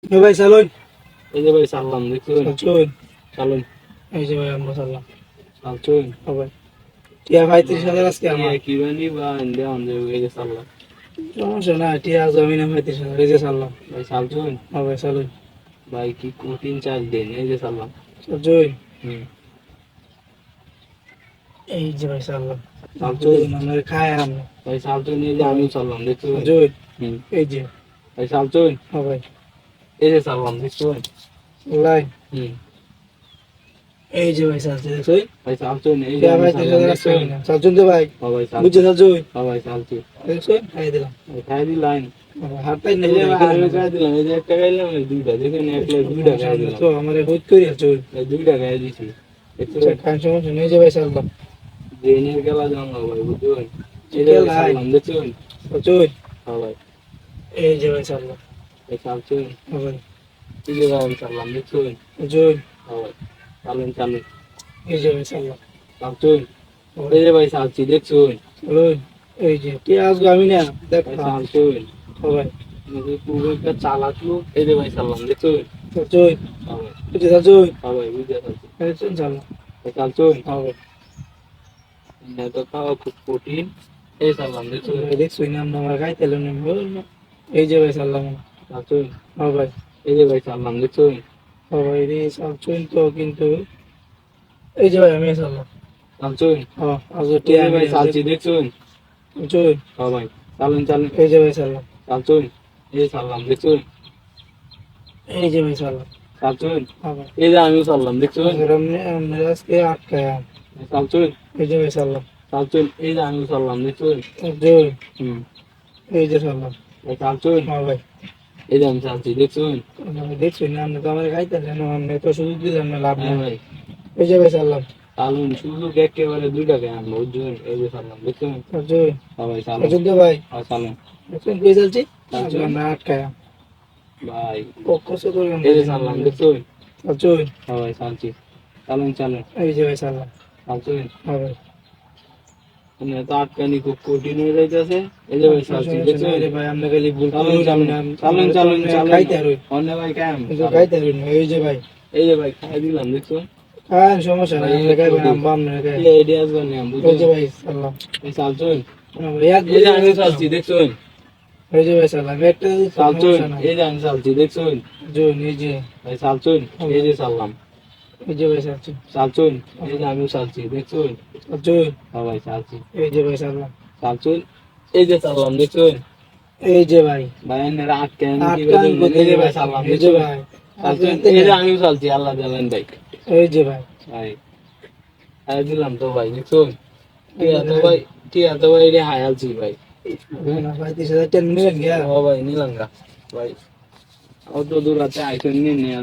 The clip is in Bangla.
এ ভাই চালুন। এই যে ভাই সারলাম দেখুন, চালুন। চালুন এই যে ভাই আমরা চাললাম। চালছুন ও ভাই টিয়া ভাই 30,000 আজকে আমার। কিবানি বা ইন্ডিয়া অন্ধে এই যে সারলাম সমস্যা না, টিয়া জমিনে ভাই 30,000 এই যে চাললাম। ভাই চালছুন ও ভাই চালুন। ভাই কি কঠিন চাল দেন এই যে সারলাম। চালুন। হুম এই যে ভাই চাললাম। চালছুন আমরা খায় আমরা। ভাই চালছুন এই যে আমি চাললাম দেখুন। চালুন। হুম এই যে। ভাই চালছুন ও ভাই এই যে সারলাম দেখুন। লাই। হুম এই যে ভাই চালছে দেখুন। ভাই চালছুন এই যে টিয়া আমি ভাই সারলাম 30,000 আজকে দেখুন। না চালছুন তো ভাই। ও ভাই বুঝছে চালছুন, চালছুন। ও ভাই চালছুন দেখুন খাই দিলাম। ভাই খাই দিলাম। হাতটাই এই নেবো যে নাই ভাই করে আমি না ভাই। খাই দিলাম, এই যে একটা খাইলাম এই দুইটা দেখুন, এক প্লেট দুইটা খাই সামনে দিলাম, তো আমার হুট করে চল। এই দুইটা খাই দিছি আচ্ছা দেখুন। খান সমস্যা নেই, এই যে ভাই চাললাম। ড্রেনের গেলা জানলা ভাই বুঝুন। এই যে চিকেন ভাই লাই। সারলাম দেখুন। চালছুন। হ্যাঁ ভাই এই যে ভাই চাললাম। এই চালছুন ও ভাই এই যে ভাই আমি সারলাম দেখুন। চালছুন। হ্যাঁ ভাই চালুন চালুন এই যে ভাই চাললাম। চালছুন ও এই ভাই যে ভাই চালছি দেখছুন। চালুন। এই যে টিয়া আসবো আমি না ভাই দেখলাম। চালছুন ও ভাই পুরো একটা চালাক লোক, এই যে ভাই সারলাম দেখছুন। চালছুন। হ্যাঁ ভাই, এই যে চালছুন। হ্যাঁ ভাই বুঝতে চালছি। চালছুন চাললাম। ভাই চালছুন ও ভাই তো খাওয়া খুব কঠিন, এই সারলাম দেখছুন। ভাই দেখছুই না আমরা খাইতে এলাম না। এই যে ভাই চাললাম। চালছুন ও ভাই এই যে ভাই সারলাম দেখছুন। ও ভাই রে চালছুন তো কিন্তু এই যে ভাই আমি চাললাম। চালছুন ও আজ এই টিয়া যে আমি ভাই না দেখ। চালছি দেখছুন। চালছুন। হ্যাঁ ভাই চালুন চালুন এই যে ভাই চাললাম। চালছুন এই যে সারলাম দেখছুন। এই যে ভাই চাললাম। চালছুন ও ভাই এই যে আমিও সারলাম দেখছুন। আমরা আজকে আটকায়। চালছুন এই যে ভাই চাললাম। চালছুন এই যে আমিও সারলাম দেখছুন। চালছুন। হুম এই যে চাললাম। ভাই চালছুন ও ভাই এই যে আমি চালছি দেখছুন। দেখছুই না, আমরা তো আমার খাইতে এলাম, আমরা তো সুযোগ দিলাম না, লাভ হ্যাঁ নাই। ভাই এই যে ভাই চাললাম। চালুন শুধু একেবারে দুইটা গায়ে আনবো বুঝছেন, এই যে সারলাম দেখছুন। চালছুন। হ্যাঁ ভাই চালুন, চালছুন তো ভাই। হ্যাঁ চালুন দেখছুন কই চালছি চালছুন আমরা আটকায়। ভাই কষ্ট করে আমরা এই যে দিন সারলাম দেখছুন। চালছুন। হ্যাঁ ভাই চালছি চালুন চালুন এই যে ভাই চাললাম। চালছুন। হ্যাঁ ভাই মানে তো আটকানি খুব কঠিন হয়ে যাইতেছে, এই যে ভাই চালছি সমস্যা দেখছুন। নাই রে ভাই, আমরা খালি ভুল চালুন করুন, চালুন চালুন আমরা তো চালুন চালুন খাইতে আরই অন্য ভাই কেমন কিন্তু চালুন। খাইতে আরই না। এই যে ভাই এই যে ভাই খাই দিলাম দেখছুন। খান সমস্যা নাই, ভাই আমরা খাইবেন কঠিন আমরা আমরা খাই। এই আইডিয়া আসবেন না এই যে বুঝছেন। ভাই চাললাম। এই চালছুন এক এই যে বুঝে আমি চালছি দেখছুন। এই যে ভাই চাললাম একটা চালছুন সমস্যা নাই। এই যে আমি চালছি দেখছুন। জুন এই যে ভাই চালছুন এই যে চাললাম। এই যে ভাই চালছি। চালছুন এই যে আমি চালছি দেখছুন। জুন হ্যাঁ ভাই চালছি এই যে ভাই চাললাম। চালছুন এই যে চাললাম দেখছুন। এই যে ভাই ভাই এনে আটকেন কি আটকান বেজন করতে এই যে ভাই ভাই চাললাম এই যে দেখছুন। ভাই চালছুন আটকান এই যে আমিও চালছি আল্লাহ জানেন ভাই। এই যে ভাই ভাই খাই দিলাম তো ভাই দেখছুন। এই ঠিক যে আছে ভাই ভাই, ঠিক আছে ভাই, এটা হায়ালছি ভাই। না ভাই 30,000 টেন নিলেন গিয়া। ও ভাই নিলাম গা ভাই, অত দূর আছে আইসেন নিয়ে নিয়ে